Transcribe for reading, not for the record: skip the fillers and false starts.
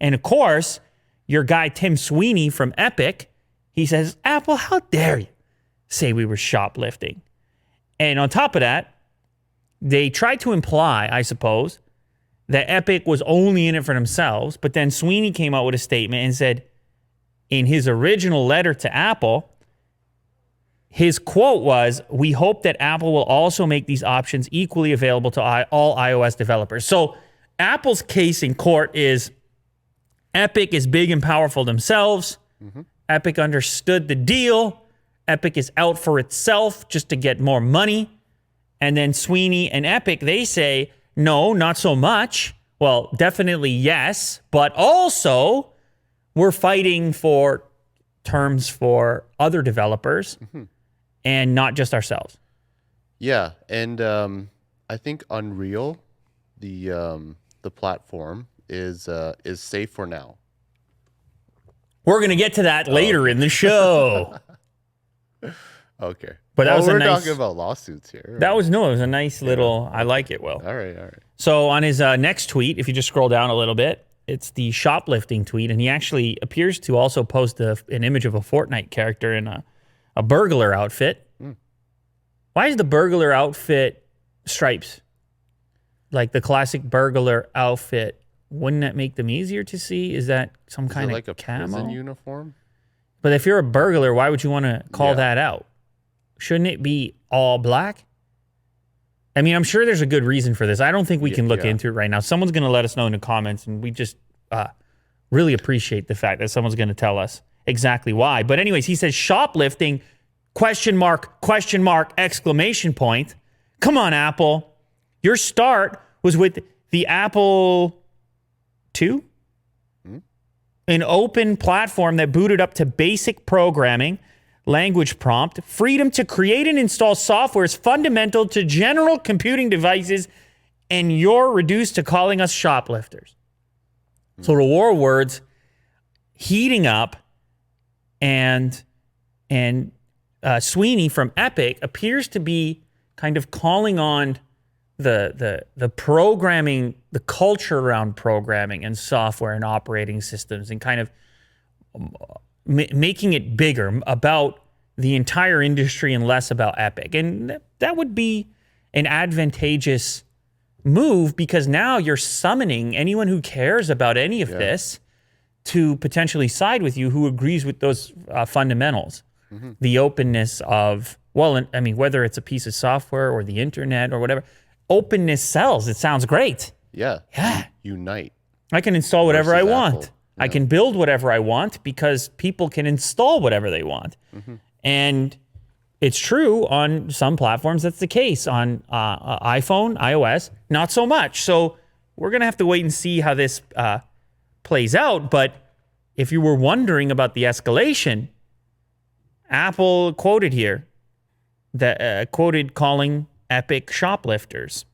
And of course, your guy Tim Sweeney from Epic, he says, Apple, how dare you say we were shoplifting? And on top of that, they tried to imply, I suppose, that Epic was only in it for themselves. But then Sweeney came out with a statement and said, in his original letter to Apple, his quote was, we hope that Apple will also make these options equally available to all iOS developers. So Apple's case in court is Epic is big and powerful themselves. Epic understood the deal. Epic is out for itself just to get more money. And then Sweeney and Epic, they say, no, not so much. Well, definitely yes, but also we're fighting for terms for other developers and not just ourselves. Yeah, and I think Unreal, the platform, is safe for now. We're going to get to that later in the show. Okay. But that was we're a nice, talking about lawsuits here. That was, no, it was a nice little, I like it, Will. All right. So on his next tweet, if you just scroll down a little bit, it's the shoplifting tweet, and he actually appears to also post an image of a Fortnite character in a burglar outfit. Why is the burglar outfit stripes? Like the classic burglar outfit. Wouldn't that make them easier to see? Is that some kind of like a camo? prison uniform? But if you're a burglar, why would you want to call that out? Shouldn't it be all black? I mean, I'm sure there's a good reason for this. I don't think we can look into it right now. Someone's going to let us know in the comments, and we just really appreciate the fact that someone's going to tell us exactly why. But anyways, he says shoplifting, question mark, exclamation point. Come on, Apple. Your start was with the Apple II, an open platform that booted up to basic programming, language prompt. Freedom to create and install software is fundamental to general computing devices, and you're reduced to calling us shoplifters. So the war words heating up, and Sweeney from Epic appears to be kind of calling on the programming, the culture around programming and software and operating systems, and kind of making it bigger about the entire industry and less about Epic. And that would be an advantageous move, because now you're summoning anyone who cares about any of this to potentially side with you, who agrees with those fundamentals. The openness of, well, I mean, whether it's a piece of software or the internet or whatever, openness sells. It sounds great. Yeah. Unite. I can install whatever I want. Apple. I can build whatever I want because people can install whatever they want. And it's true on some platforms. That's the case. On iPhone, iOS, not so much. So we're going to have to wait and see how this plays out. But if you were wondering about the escalation, Apple quoted here, quoted calling Epic shoplifters.